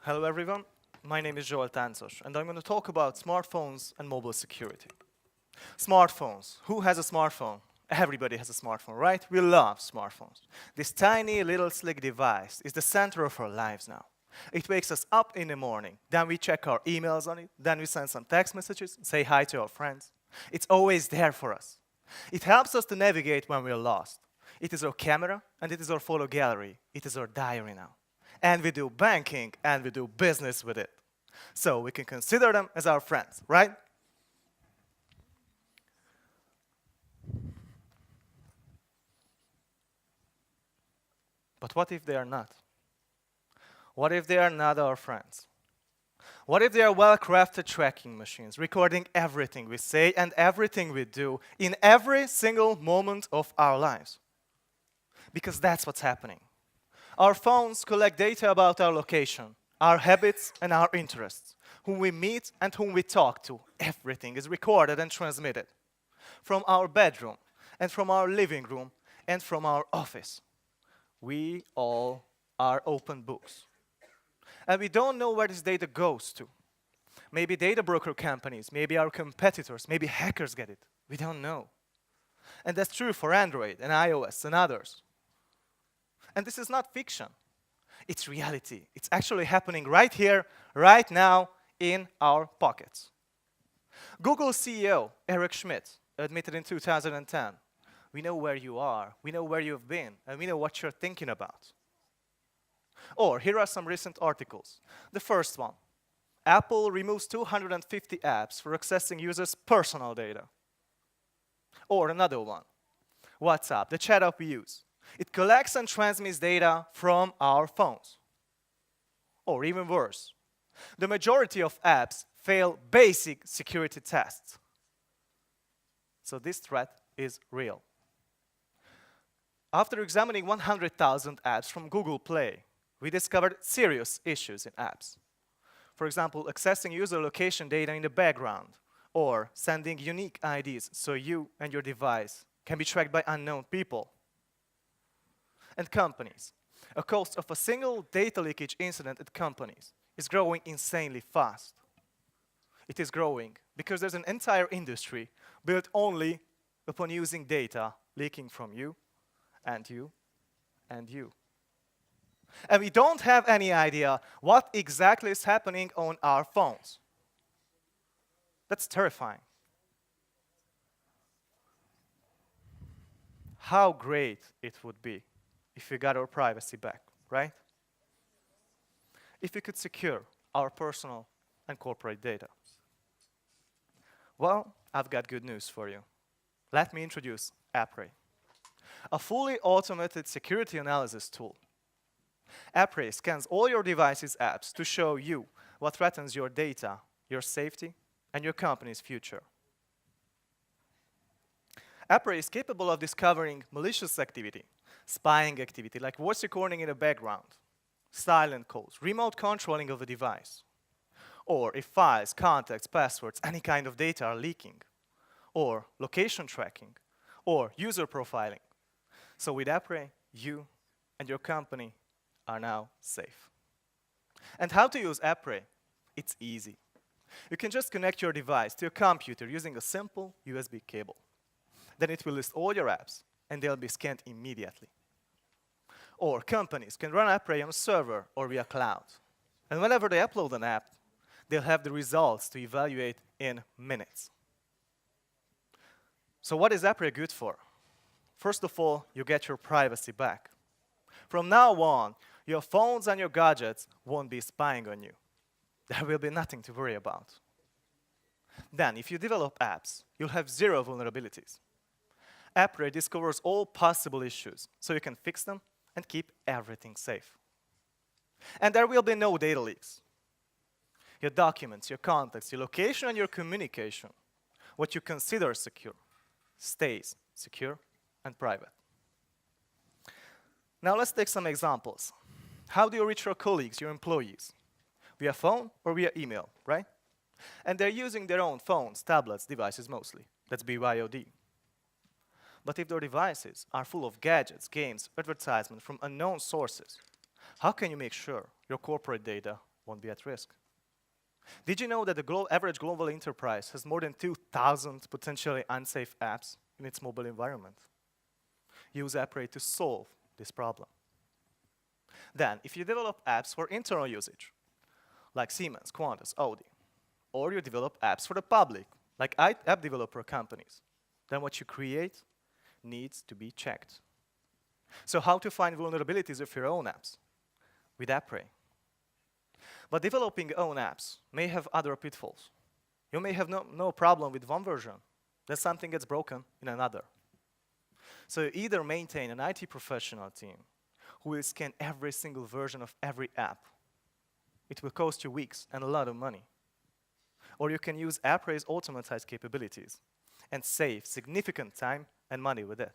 Hello everyone, my name is Joel Táncos, and I'm going to talk about smartphones and mobile security. Smartphones. Who has a smartphone? Everybody has a smartphone, right? We love smartphones. This tiny little slick device is the center of our lives now. It wakes us up in the morning, then we check our emails on it, then we send some text messages, say hi to our friends. It's always there for us. It helps us to navigate when we're lost. It is our camera, and it is our photo gallery. It is our diary now. And we do banking, and we do business with it. So we can consider them as our friends, right? But what if they are not? What if they are not our friends? What if they are well-crafted tracking machines, recording everything we say and everything we do in every single moment of our lives? Because that's what's happening. Our phones collect data about our location, our habits, and our interests, whom we meet and whom we talk to. Everything is recorded and transmitted. From our bedroom, and from our living room, and from our office. We all are open books. And we don't know where this data goes to. Maybe data broker companies, maybe our competitors, maybe hackers get it. We don't know. And that's true for Android and iOS and others. And this is not fiction. It's reality. It's actually happening right here, right now, in our pockets. Google CEO Eric Schmidt admitted in 2010, we know where you are, we know where you've been, and we know what you're thinking about. Or here are some recent articles. The first one, Apple removes 250 apps for accessing users' personal data. Or another one, WhatsApp, the chat app we use. It collects and transmits data from our phones. Or even worse, the majority of apps fail basic security tests. So this threat is real. After examining 100,000 apps from Google Play, we discovered serious issues in apps. For example, accessing user location data in the background, or sending unique IDs so you and your device can be tracked by unknown people. And companies. A cost of a single data leakage incident at companies is growing insanely fast. It is growing because there's an entire industry built only upon using data leaking from you, and you, and you. And we don't have any idea what exactly is happening on our phones. That's terrifying. How great it would be if we got our privacy back, right? If we could secure our personal and corporate data. Well, I've got good news for you. Let me introduce Appray, a fully automated security analysis tool. Appray scans all your device's apps to show you what threatens your data, your safety, and your company's future. Appray is capable of discovering malicious activity, spying activity like voice recording in the background, silent calls, remote controlling of a device, or if files, contacts, passwords, any kind of data are leaking, or location tracking, or user profiling. So with Appray, you and your company are now safe. And how to use Appray? It's easy. You can just connect your device to your computer using a simple USB cable. Then it will list all your apps, and they'll be scanned immediately. Or companies can run Appray on a server or via cloud. And whenever they upload an app, they'll have the results to evaluate in minutes. So what is Appray good for? First of all, you get your privacy back. From now on, your phones and your gadgets won't be spying on you. There will be nothing to worry about. Then, if you develop apps, you'll have zero vulnerabilities. Appray discovers all possible issues, so you can fix them and keep everything safe. And there will be no data leaks. Your documents, your contacts, your location, and your communication, what you consider secure, stays secure and private. Now let's take some examples. How do you reach your colleagues, your employees? Via phone or via email, right? And they're using their own phones, tablets, devices mostly. That's BYOD. But if their devices are full of gadgets, games, advertisements from unknown sources, how can you make sure your corporate data won't won't be at risk. Did you know that the average global enterprise has more than 2,000 potentially unsafe apps in its mobile environment? Use Appray to solve this problem. Then, if you develop apps for internal usage, like Siemens, Qantas, Audi, or you develop apps for the public, like app developer companies, then what you create needs to be checked. So how to find vulnerabilities of your own apps? With Appray. But developing your own apps may have other pitfalls. You may have no problem with one version, then something gets broken in another. So you either maintain an IT professional team who will scan every single version of every app. It will cost you weeks and a lot of money. Or you can use Appray's automatized capabilities and save significant time and money with it.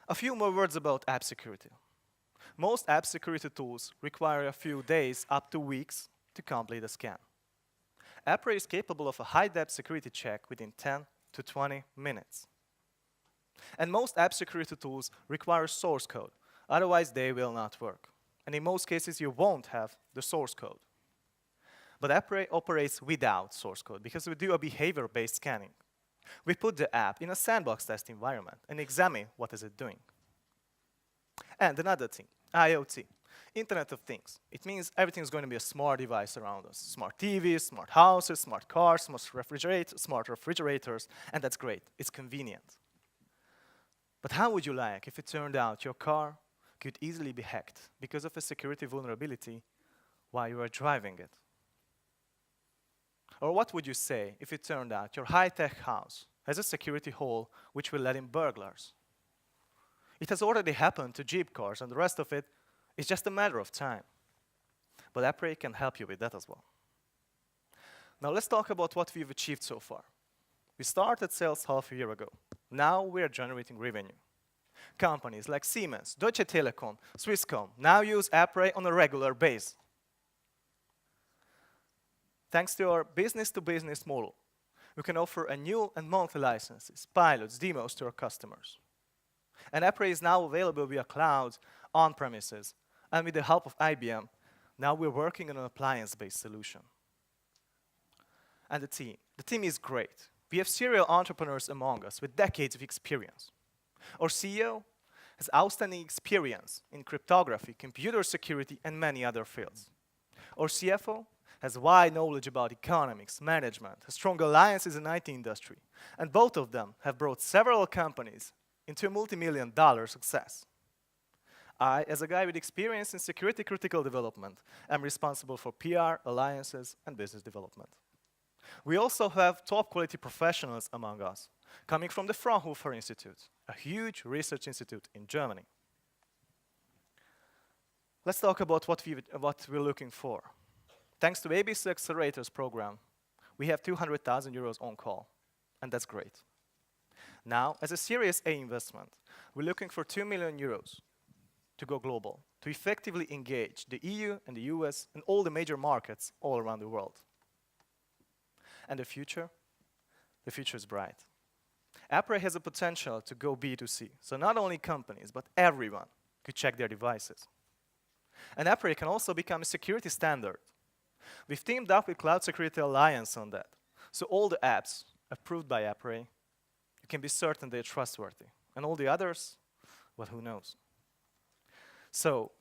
A few more words about app security. Most app security tools require a few days up to weeks to complete a scan. Appray is capable of a high-depth security check within 10 to 20 minutes. And most app security tools require source code, otherwise they will not work. And in most cases, you won't have the source code. But Appray operates without source code because we do a behavior-based scanning. We put the app in a sandbox test environment and examine what is it doing. And another thing, IoT, Internet of Things. It means everything is going to be a smart device around us. Smart TVs, smart houses, smart cars, smart refrigerators, and that's great. It's convenient. But how would you like if it turned out your car could easily be hacked because of a security vulnerability while you are driving it? Or what would you say if it turned out your high-tech house has a security hole which will let in burglars? It has already happened to Jeep cars, and the rest of it is just a matter of time. But Appray can help you with that as well. Now let's talk about what we've achieved so far. We started sales half a year ago. Now we are generating revenue. Companies like Siemens, Deutsche Telekom, Swisscom now use Appray on a regular basis. Thanks to our business-to-business model, we can offer annual and monthly licenses, pilots, demos to our customers. And Appray is now available via cloud, on-premises, and with the help of IBM, now we're working on an appliance-based solution. And the team is great. We have serial entrepreneurs among us with decades of experience. Our CEO has outstanding experience in cryptography, computer security, and many other fields. Our CFO has wide knowledge about economics, management, has strong alliances in the IT industry, and both of them have brought several companies into a multi-million-dollar success. I, as a guy with experience in security critical development, am responsible for PR, alliances, and business development. We also have top-quality professionals among us, coming from the Fraunhofer Institute, a huge research institute in Germany. Let's talk about what we're looking for. Thanks to ABC Accelerator's program, we have 200,000 euros on call, and that's great. Now, as a Series A investment, we're looking for 2 million euros to go global, to effectively engage the EU and the US and all the major markets all around the world. And the future is bright. Appray has a potential to go B2C, so not only companies, but everyone could check their devices. And Appray can also become a security standard. We've teamed up with Cloud Security Alliance on that, so all the apps approved by Appray, you can be certain they're trustworthy. And all the others, well, who knows? So,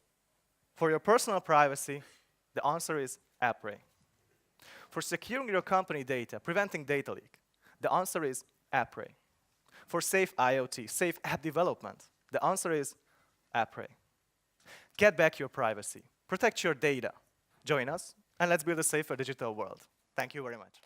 for your personal privacy, the answer is Appray. For securing your company data, preventing data leak, the answer is Appray. For safe IoT, safe app development, the answer is Appray. Get back your privacy. Protect your data. Join us, and let's build a safer digital world. Thank you very much.